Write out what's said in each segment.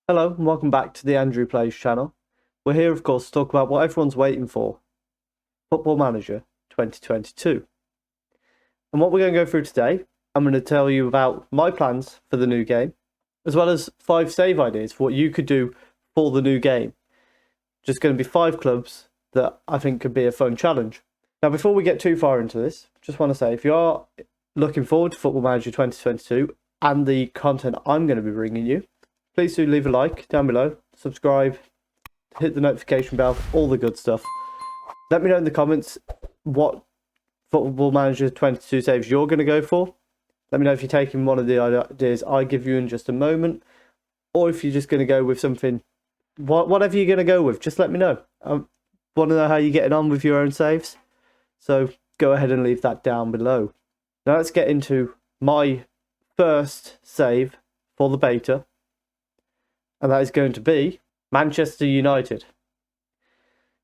Hello and welcome back to the Andrew Plays channel. We're here of course to talk about what everyone's waiting for, Football Manager 2022. And what we're going to go through today, I'm going to tell you about my plans for the new game, as well as 5 save ideas for what you could do for the new game. Just going to be 5 clubs that I think could be a fun challenge. Now before we get too far into this, just want to say if you are looking forward to Football Manager 2022 and the content I'm going to be bringing you, please do leave a like down below, subscribe, hit the notification bell, all the good stuff. Let me know in the comments what Football Manager 22 saves you're going to go for. Let me know if you're taking one of the ideas I give you in just a moment, or if you're just going to go with something, whatever you're going to go with, just let me know. I want to know how you're getting on with your own saves, so go ahead and leave that down below. Now let's get into my first save for the beta. And that is going to be Manchester United.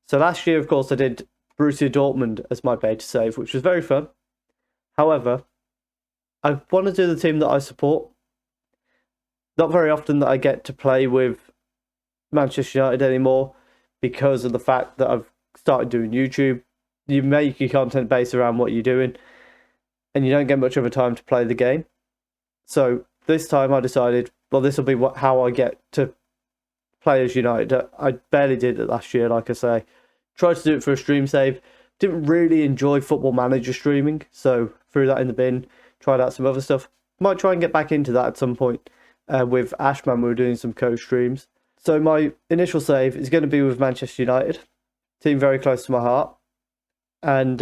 So last year, of course, I did Borussia Dortmund as my beta save, which was very fun. However, I want to do the team that I support. Not very often that I get to play with Manchester United anymore because of the fact that I've started doing YouTube. You make your content based around what you're doing, and you don't get much of a time to play the game. So this time I decided, well, this will be how I get to play as United. I barely did it last year, like I say. Tried to do it for a stream save. Didn't really enjoy Football Manager streaming, so threw that in the bin. Tried out some other stuff. Might try and get back into that at some point with Ashman. We were doing some co-streams. So my initial save is going to be with Manchester United. Team very close to my heart. And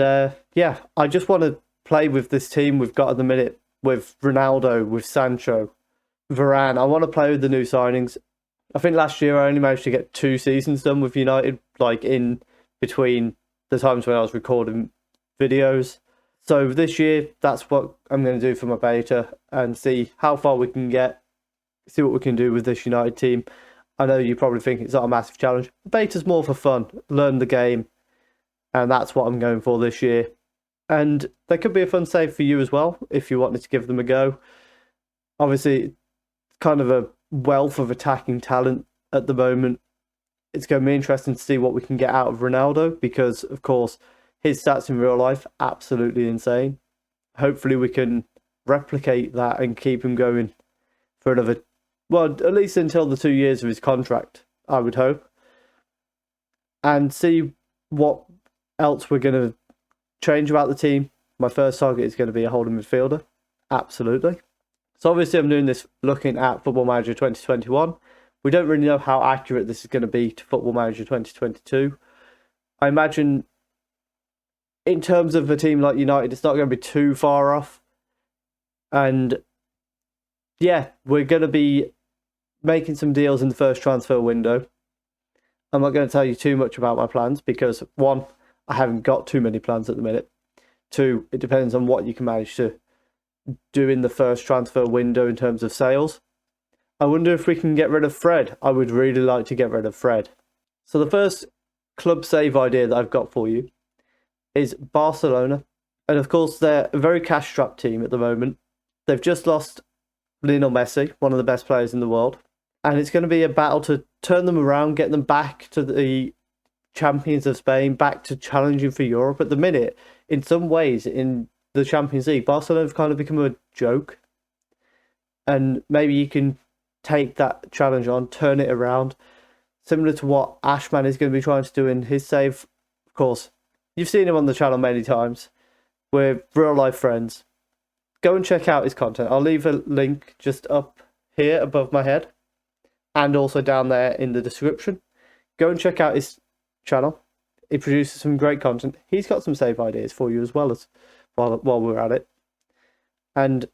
yeah, I just want to play with this team we've got at the minute, with Ronaldo, with Sancho, Varane. I want to play with the new signings. I think last year I only managed to get 2 seasons done with United, like in between the times when I was recording videos. So this year, that's what I'm going to do for my beta and see how far we can get, see what we can do with this United team. I know you probably think it's not a massive challenge. The beta's more for fun, learn the game, and that's what I'm going for this year. And there could be a fun save for you as well, if you wanted to give them a go. Obviously, kind of a wealth of attacking talent at the moment. It's going to be interesting to see what we can get out of Ronaldo, because, of course, his stats in real life, absolutely insane. Hopefully we can replicate that and keep him going for another, well, at least until the 2 years of his contract, I would hope. And see what else we're going to change about the team. My first target is going to be a holding midfielder. Absolutely. So obviously I'm doing this looking at Football Manager 2021. We don't really know how accurate this is going to be to Football Manager 2022. I imagine in terms of a team like United, it's not going to be too far off. And yeah, we're going to be making some deals in the first transfer window. I'm not going to tell you too much about my plans because, 1, I haven't got too many plans at the minute. 2, it depends on what you can manage to do in the first transfer window in terms of sales. I wonder if we can get rid of Fred. I would really like to get rid of Fred. So the first club save idea that I've got for you is Barcelona. And of course, they're a very cash-strapped team at the moment. They've just lost Lionel Messi, one of the best players in the world. And it's going to be a battle to turn them around, get them back to the champions of Spain, back to challenging for Europe. At the minute, in some ways, in the Champions League, Barcelona have kind of become a joke. And maybe you can take that challenge on, turn it around, similar to what Ashman is going to be trying to do in his save. Of course, you've seen him on the channel many times. We're real life friends. Go and check out his content. I'll leave a link just up here above my head and also down there in the description. Go and check out his channel. He produces some great content. He's got some save ideas for you as well as while we're at it. And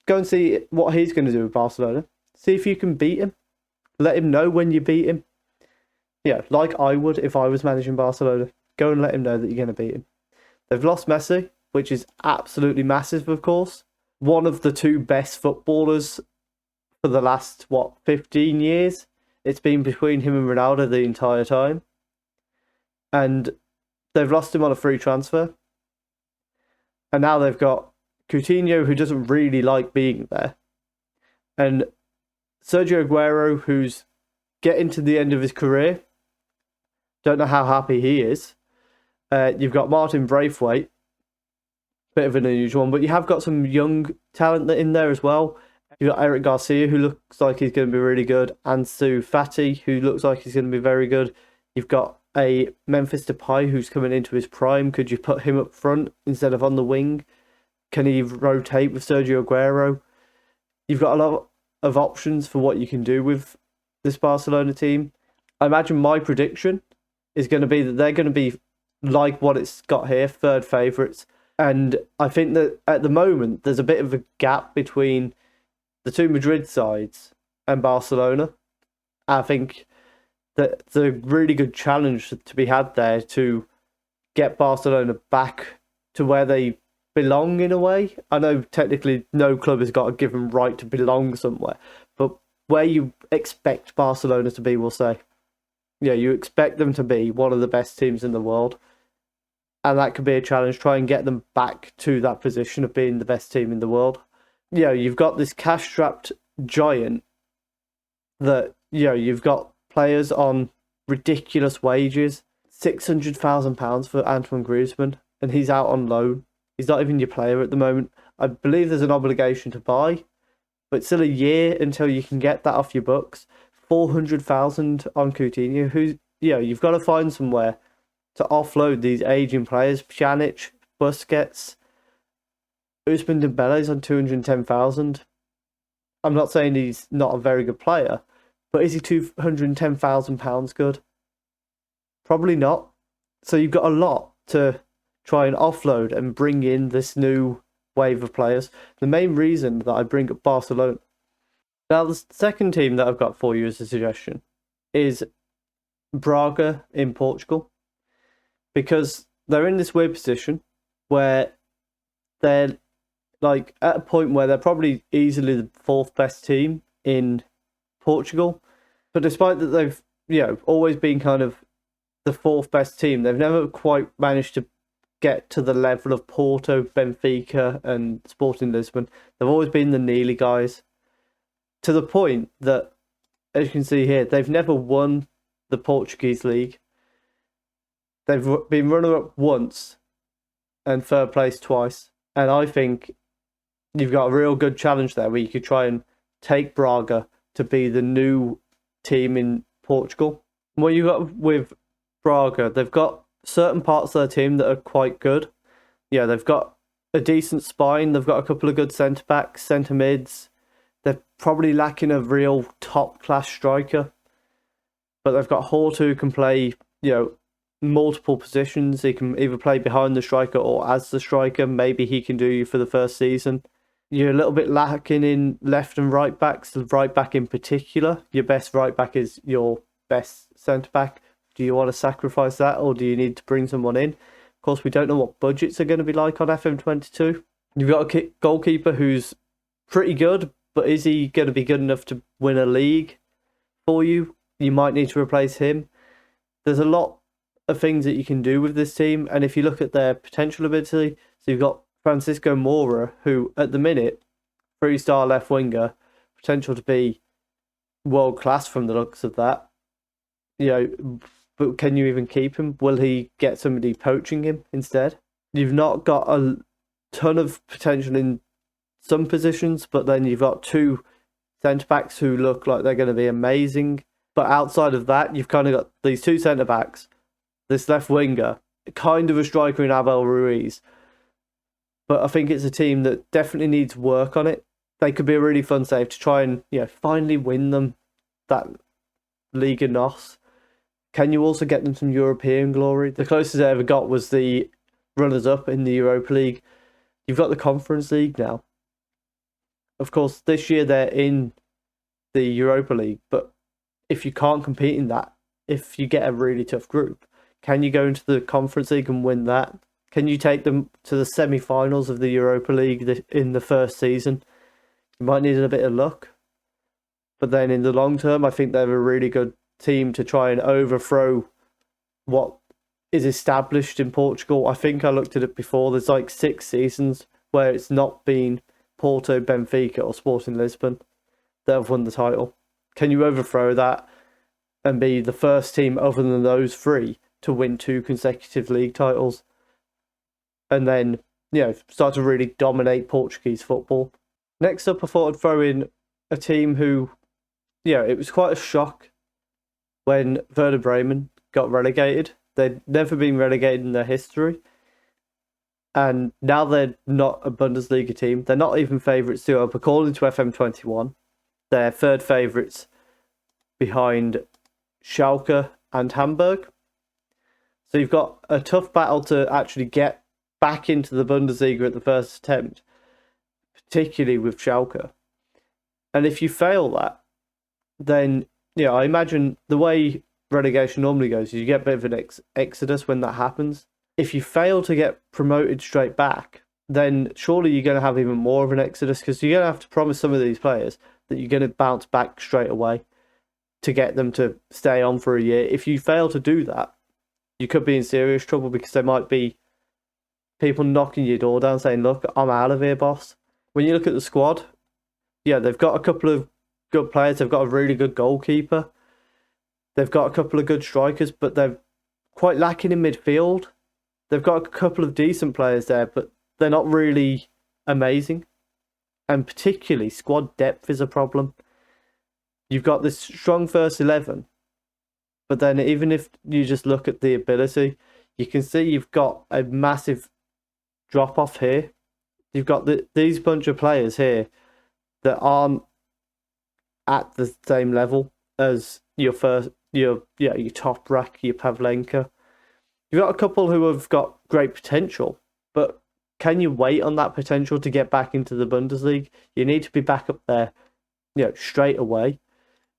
go and see what he's going to do with Barcelona. See if you can beat him. Let him know when you beat him. Yeah, like I would if I was managing Barcelona. Go and let him know that you're going to beat him. They've lost Messi, which is absolutely massive, of course. One of the 2 best footballers for the last, 15 years? It's been between him and Ronaldo the entire time. And they've lost him on a free transfer. And now they've got Coutinho, who doesn't really like being there. And Sergio Aguero, who's getting to the end of his career. Don't know how happy he is. You've got Martin Braithwaite, bit of an unusual one, but you have got some young talent in there as well. You've got Eric Garcia, who looks like he's going to be really good. Ansu Fati, who looks like he's going to be very good. You've got a Memphis Depay, who's coming into his prime. Could you put him up front instead of on the wing? Can he rotate with Sergio Aguero? You've got a lot of options for what you can do with this Barcelona team. I imagine my prediction is going to be that they're going to be like what it's got here, third favourites. And I think that at the moment, there's a bit of a gap between the two Madrid sides and Barcelona. I think that it's a really good challenge to be had there to get Barcelona back to where they belong in a way. I know technically no club has got a given right to belong somewhere, but where you expect Barcelona to be, we'll say. Yeah, you expect them to be one of the best teams in the world. And that could be a challenge, try and get them back to that position of being the best team in the world. You've got this cash-strapped giant that, you've got players on ridiculous wages. £600,000 for Antoine Griezmann, and he's out on loan. He's not even your player at the moment. I believe there's an obligation to buy, but it's still a year until you can get that off your books. 400,000 on Coutinho, who, you've got to find somewhere to offload these aging players. Pjanic, Busquets, Ousmane Dembele's on 210,000. I'm not saying he's not a very good player, but is he £210,000 good? Probably not. So you've got a lot to try and offload and bring in this new wave of players. The main reason that I bring up Barcelona. Now, the second team that I've got for you as a suggestion is Braga in Portugal, because they're in this weird position where they're like at a point where they're probably easily the fourth best team in Portugal. But despite that they've, always been kind of the fourth best team, they've never quite managed to get to the level of Porto, Benfica and Sporting Lisbon. They've always been the Neely guys, to the point that, as you can see here, they've never won the Portuguese league. They've been runner-up once and third place twice. And I think you've got a real good challenge there where you could try and take Braga to be the new team in Portugal. What you got with Braga, they've got certain parts of their team that are quite good. They've got a decent spine. They've got a couple of good centre-backs, centre-mids. They're probably lacking a real top-class striker. But they've got Hort, who can play, multiple positions. He can either play behind the striker or as the striker. Maybe he can do you for the first season. You're a little bit lacking in left and right backs. The right back in particular. Your best right back is your best centre back. Do you want to sacrifice that, or do you need to bring someone in? Of course, we don't know what budgets are going to be like on FM22. You've got a goalkeeper who's pretty good, but is he going to be good enough to win a league for you? You might need to replace him. There's a lot of things that you can do with this team, and if you look at their potential ability, so you've got Francisco Moura, who at the minute, 3-star left winger, potential to be world class from the looks of that. But can you even keep him? Will he get somebody poaching him instead? You've not got a ton of potential in some positions, but then you've got two centre-backs who look like they're going to be amazing. But outside of that, you've kind of got these two centre-backs, this left winger, kind of a striker in Abel Ruiz. But I think it's a team that definitely needs work on it. They could be a really fun save to try and, finally win them that Liga NOS. Can you also get them some European glory? The closest they ever got was the runners-up in the Europa League. You've got the Conference League now. Of course, this year they're in the Europa League, but if you can't compete in that, if you get a really tough group, can you go into the Conference League and win that? Can you take them to the semi-finals of the Europa League in the first season? You might need a bit of luck. But then in the long term, I think they're a really good team to try and overthrow what is established in Portugal. I think I looked at it before. There's like 6 seasons where it's not been Porto, Benfica or Sporting Lisbon that have won the title. Can you overthrow that? and be the first team other than those three to win 2 consecutive league titles, and then, start to really dominate Portuguese football. Next up, I thought I'd throw in a team who, it was quite a shock when Werder Bremen got relegated. They'd never been relegated in their history, and now they're not a Bundesliga team. They're not even favourites to up, according to FM21. They're third favourites behind Schalke and Hamburg. So you've got a tough battle to actually get back into the Bundesliga at the first attempt, particularly with Schalke. And if you fail that, then, I imagine the way relegation normally goes is you get a bit of an exodus when that happens. If you fail to get promoted straight back, then surely you're going to have even more of an exodus, because you're going to have to promise some of these players that you're going to bounce back straight away to get them to stay on for a year. If you fail to do that, you could be in serious trouble, because there might be people knocking your door down saying, look, I'm out of here, boss. When you look at the squad, they've got a couple of good players. They've got a really good goalkeeper. They've got a couple of good strikers, but they're quite lacking in midfield. They've got a couple of decent players there, but they're not really amazing. And particularly, squad depth is a problem. You've got this strong first 11, but then even if you just look at the ability, you can see you've got a massive drop-off here. You've got these bunch of players here that aren't at the same level as your top rack, your Pavlenka. You've got a couple who have got great potential, but can you wait on that potential to get back into the Bundesliga? You need to be back up there, straight away.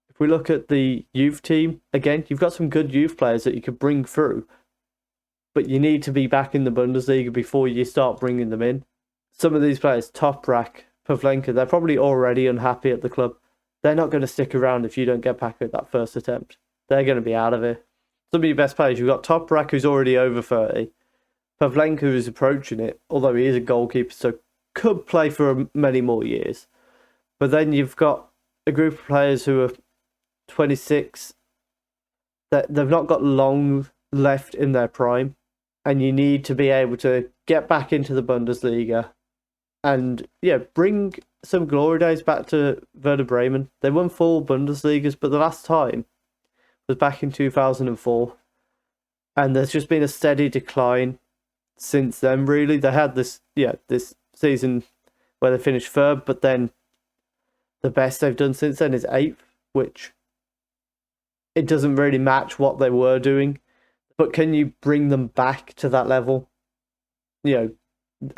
If we look at the youth team, again, you've got some good youth players that you could bring through, but you need to be back in the Bundesliga before you start bringing them in. Some of these players, Toprak, Pavlenka, they're probably already unhappy at the club. They're not going to stick around if you don't get back at that first attempt. They're going to be out of here. Some of your best players, you've got Toprak, who's already over 30. Pavlenka, who's approaching it, although he is a goalkeeper, so could play for many more years. But then you've got a group of players who are 26, that they've not got long left in their prime, and you need to be able to get back into the Bundesliga and bring some glory days back to Werder Bremen. They won 4 Bundesligas, but the last time was back in 2004, and there's just been a steady decline since then. Really, they had this season where they finished 3rd, but then the best they've done since then is 8th, which it doesn't really match what they were doing. But can you bring them back to that level?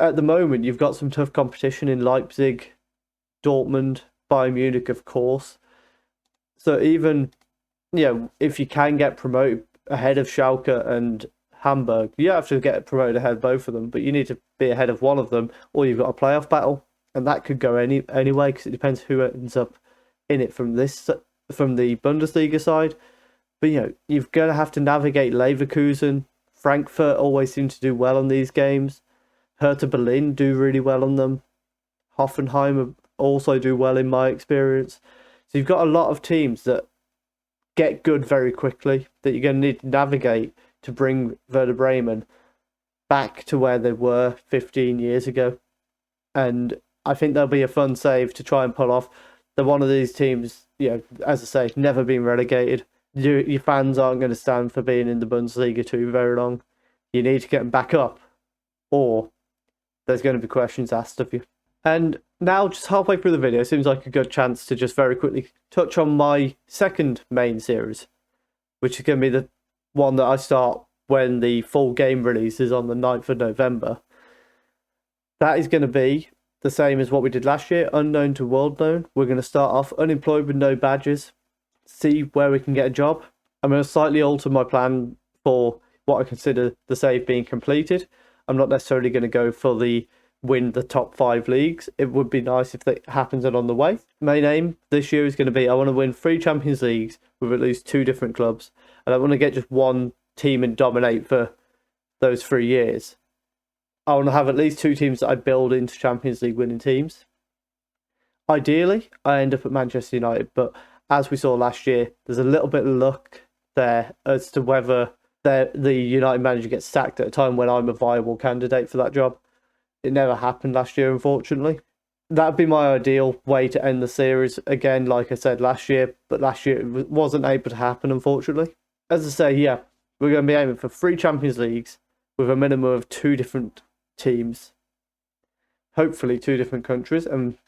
At the moment, you've got some tough competition in Leipzig, Dortmund, Bayern Munich, of course. So even, if you can get promoted ahead of Schalke and Hamburg, you have to get promoted ahead of both of them, but you need to be ahead of one of them, or you've got a playoff battle, and that could go anyway, because it depends who ends up in it from the Bundesliga side. But you're going to have to navigate Leverkusen. Frankfurt always seem to do well on these games. Hertha Berlin do really well on them. Hoffenheim also do well in my experience. So you've got a lot of teams that get good very quickly that you're going to need to navigate to bring Werder Bremen back to where they were 15 years ago. And I think there'll be a fun save to try and pull off. They're one of these teams, as I say, never been relegated. Your fans aren't going to stand for being in the Bundesliga too very long. You need to get them back up, or there's going to be questions asked of you. And now, just halfway through the video, seems like a good chance to just very quickly touch on my second main series, which is going to be the one that I start when the full game releases on the 9th of November. That is going to be the same as what we did last year, unknown to world known. We're going to start off unemployed with no badges, see where we can get a job. I'm going to slightly alter my plan for what I consider the save being completed. I'm not necessarily going to go for the win the top 5 leagues. It would be nice if that happens along the way. Main aim this year is going to be, I want to win 3 Champions Leagues with at least 2 different clubs, and I want to get just one team and dominate for those 3 years. I want to have at least 2 teams that I build into Champions League winning teams. Ideally, I end up at Manchester United, but as we saw last year, there's a little bit of luck there as to whether the United manager gets sacked at a time when I'm a viable candidate for that job. It never happened last year, unfortunately. That'd be my ideal way to end the series. Again, like I said last year, but last year it wasn't able to happen, unfortunately. As I say, yeah, we're going to be aiming for 3 Champions Leagues with a minimum of 2 different teams. Hopefully 2 different countries, and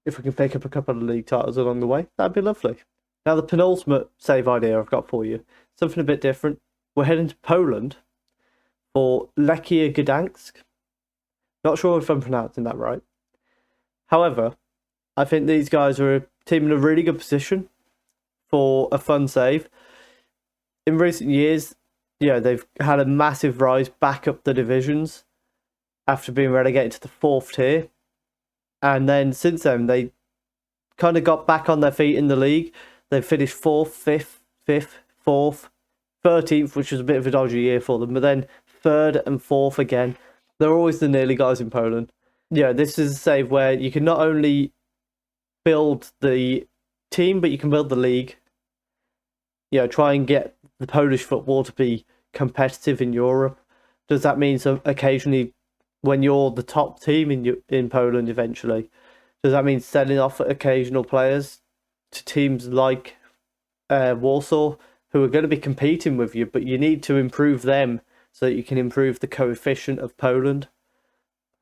if we can pick up a couple of league titles along the way, that'd be lovely. Now, the penultimate save idea I've got for you, something a bit different. We're heading to Poland for Lechia Gdansk. Not sure if I'm pronouncing that right. However, I think these guys are a team in a really good position for a fun save. In recent years, they've had a massive rise back up the divisions after being relegated to the 4th tier. And then since then, they kind of got back on their feet in the league. They've finished 4th, 5th, 4th, 13th, which was a bit of a dodgy year for them, but then 3rd and 4th again. They're always the nearly guys in Poland. This is a save where you can not only build the team, but you can build the league. Try and get the Polish football to be competitive in Europe. Does that mean occasionally, when you're the top team in Poland eventually, does that mean selling off occasional players to teams like Warsaw, who are going to be competing with you, but you need to improve them so that you can improve the coefficient of Poland?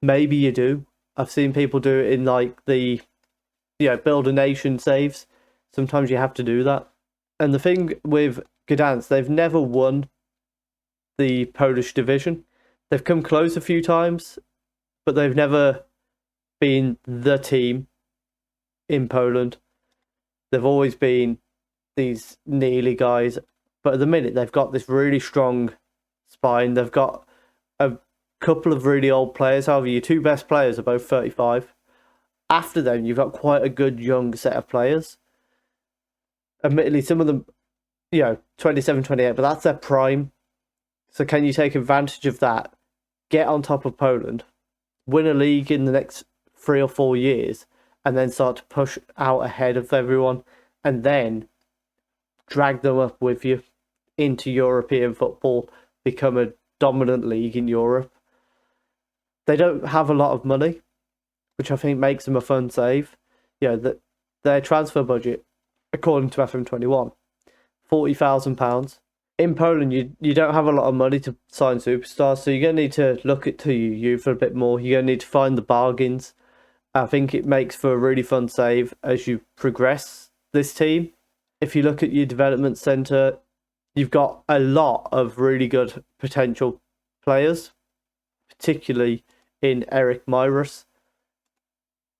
Maybe you do. I've seen people do it in like the build a nation saves. Sometimes you have to do that. And the thing with Gdansk, they've never won the Polish division. They've come close a few times, but they've never been the team in Poland. They've always been these nearly guys, but at the minute they've got this really strong spine. They've got a couple of really old players. However, your 2 best players are both 35. After them, you've got quite a good young set of players. Admittedly, some of them, 27, 28, but that's their prime. So can you take advantage of that, get on top of Poland, win a league in the next 3 or 4 years, and then start to push out ahead of everyone, and then drag them up with you into European football, become a dominant league in Europe? They don't have a lot of money, which I think makes them a fun save. Their transfer budget, according to FM21, £40,000. In Poland, you don't have a lot of money to sign superstars, so you're going to need to look to your youth a bit more. You're going to need to find the bargains. I think it makes for a really fun save as you progress this team. If you look at your development centre, you've got a lot of really good potential players, particularly in Eric Myras.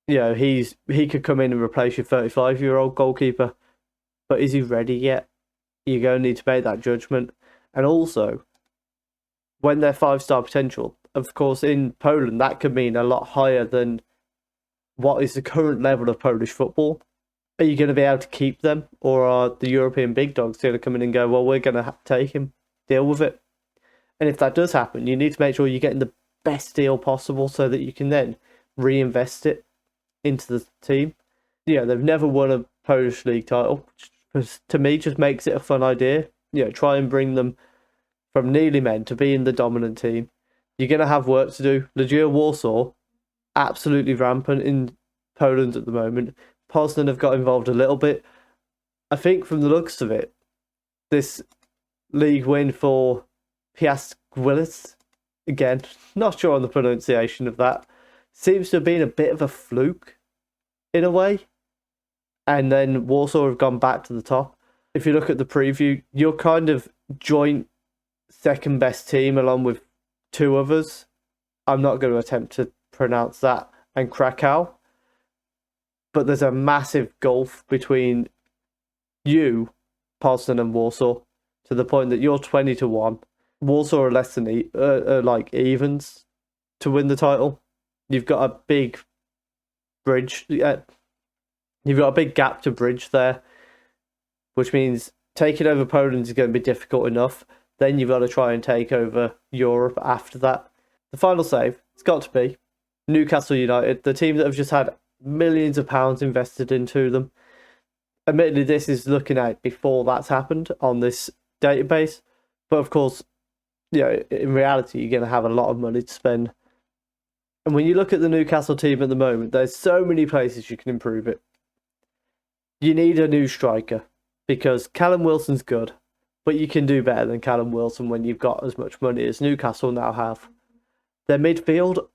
He could come in and replace your 35-year-old goalkeeper, but is he ready yet? You're going to need to make that judgment. And also, when they're 5-star potential, of course, in Poland, that could mean a lot higher than what is the current level of Polish football. Are you going to be able to keep them? Or are the European big dogs going to come in and go, well, we're going to take him, deal with it? And if that does happen, you need to make sure you're getting the best deal possible so that you can then reinvest it into the team. They've never won a Polish league title, which to me just makes it a fun idea. Try and bring them from nearly men to being the dominant team. You're going to have work to do. Legia Warsaw, absolutely rampant in Poland at the moment. Poznan have got involved a little bit. I think from the looks of it, this league win for Piast Gliwice, again, not sure on the pronunciation of that, seems to have been a bit of a fluke in a way. And then Warsaw have gone back to the top. If you look at the preview, you're kind of joint second best team along with 2 others. I'm not going to attempt to pronounce that, and Krakow. But there's a massive gulf between you, Poznan, and Warsaw, to the point that you're 20-1. Warsaw are less than like evens to win the title. You've got a big bridge. You've got a big gap to bridge there, which means taking over Poland is going to be difficult enough. Then you've got to try and take over Europe after that. The final save, it's got to be Newcastle United, the team that have just had millions of pounds invested into them. Admittedly, this is looking at before that's happened on this database, but of course, in reality, you're going to have a lot of money to spend. And when you look at the Newcastle team at the moment, there's so many places you can improve it. You need a new striker because Callum Wilson's good, but you can do better than Callum Wilson when you've got as much money as Newcastle now have. Their midfield,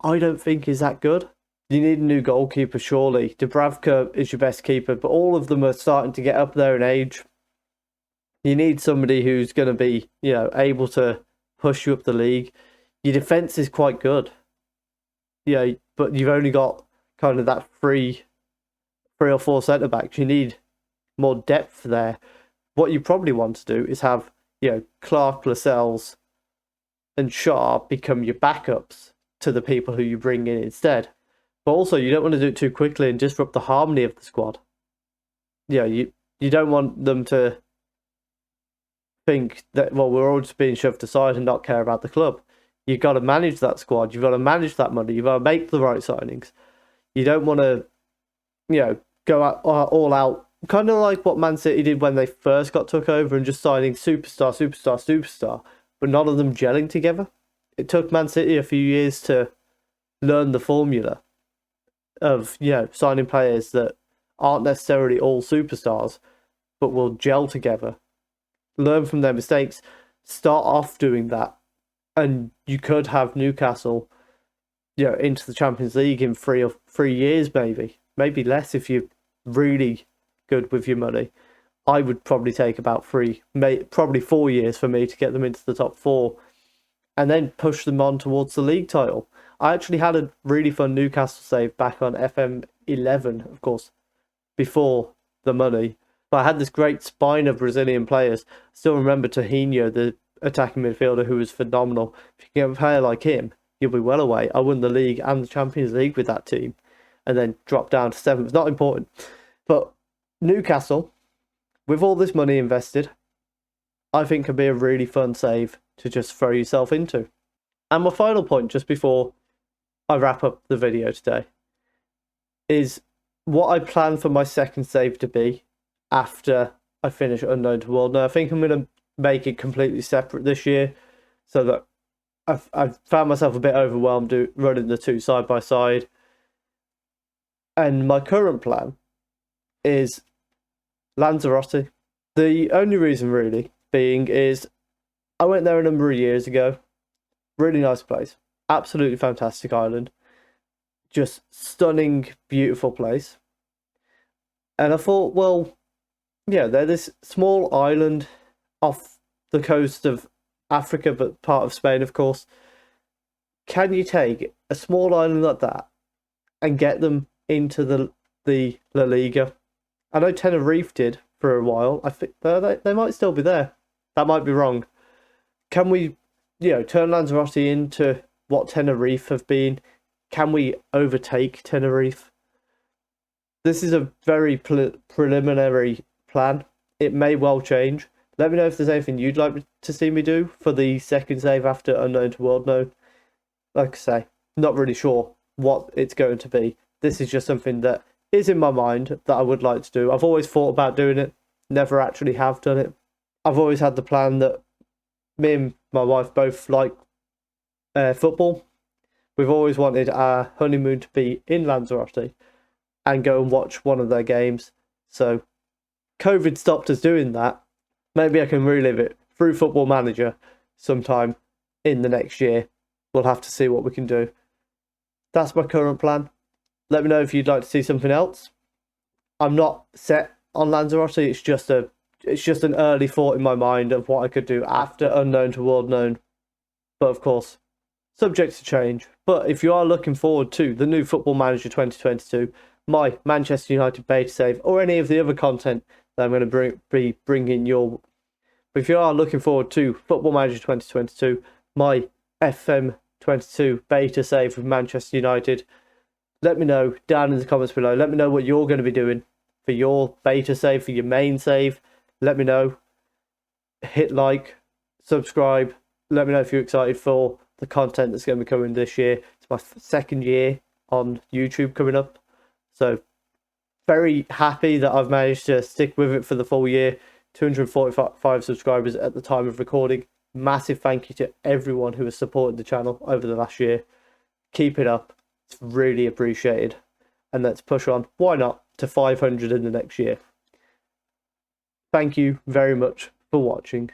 I don't think is that good. You need a new goalkeeper, surely. Dubravka is your best keeper, but all of them are starting to get up there in age. You need somebody who's going to be, able to push you up the league. Your defence is quite good. But you've only got kind of that three or four centre backs. You need more depth there. What you probably want to do is have, Clark, Lascelles, and Shaw become your backups to the people who you bring in instead. But also, you don't want to do it too quickly and disrupt the harmony of the squad. You don't want them to think that, well, we're all just being shoved aside and not care about the club. You've got to manage that squad. You've got to manage that money. You've got to make the right signings. You don't want to, go out, all out, kind of like what Man City did when they first got took over and just signing superstar, but none of them gelling together. It took Man City a few years to learn the formula of, signing players that aren't necessarily all superstars, but will gel together, learn from their mistakes, start off doing that. And you could have Newcastle, into the Champions League in 3 years, maybe less if you're really good with your money. I would probably take about 3, probably 4 years for me to get them into the top 4, and then push them on towards the league title. I actually had a really fun Newcastle save back on FM11, of course, before the money. But I had this great spine of Brazilian players. I still remember Tohinho, the attacking midfielder, who was phenomenal. If you get a player like him, you'll be well away. I won the league and the Champions League with that team, and then dropped down to 7th. It's not important. But Newcastle, with all this money invested, I think can be a really fun save to just throw yourself into. And my final point, just before I wrap up the video today, is what I plan for my second save to be after I finish Unknown to World. Now, I think I'm going to make it completely separate this year, so that I've found myself a bit overwhelmed running the two side by side. And my current plan is Lanzarote. The only reason really being is I went there a number of years ago. Really nice place. Absolutely fantastic island. Just stunning, beautiful place. And I thought, well, they're this small island off the coast of Africa, but part of Spain, of course. Can you take a small island like that and get them into the La Liga? I know Tenerife did for a while. I think they might still be there. That might be wrong. Can we, turn Lanzarote into what Tenerife have been? Can we overtake Tenerife? This is a very preliminary plan. It may well change. Let me know if there's anything you'd like to see me do for the second save after Unknown to World Known. Like I say, not really sure what it's going to be. This is just something that is in my mind that I would like to do. I've always thought about doing it, never actually have done it. I've always had the plan that me and my wife both like football. We've always wanted our honeymoon to be in Lanzarote and go and watch one of their games. So COVID stopped us doing that. Maybe I can relive it through Football Manager sometime in the next year. We'll have to see what we can do. That's my current plan. Let me know if you'd like to see something else. I'm not set on Lanzarote. It's just an early thought in my mind of what I could do after Unknown to World Known. But of course, subject to change. But if you are looking forward to the new Football Manager 2022, my Manchester United beta save, or any of the other content that I'm going to be bringing your... But if you are looking forward to Football Manager 2022, my FM22 beta save with Manchester United, let me know down in the comments below. Let me know what you're going to be doing for your beta save, for your main save. Let me know. Hit like, subscribe. Let me know if you're excited for the content that's going to be coming this year. It's my second year on YouTube coming up. So very happy that I've managed to stick with it for the full year. 245 subscribers at the time of recording. Massive thank you to everyone who has supported the channel over the last year. Keep it up. It's really appreciated. And let's push on, why not, to 500 in the next year. Thank you very much for watching.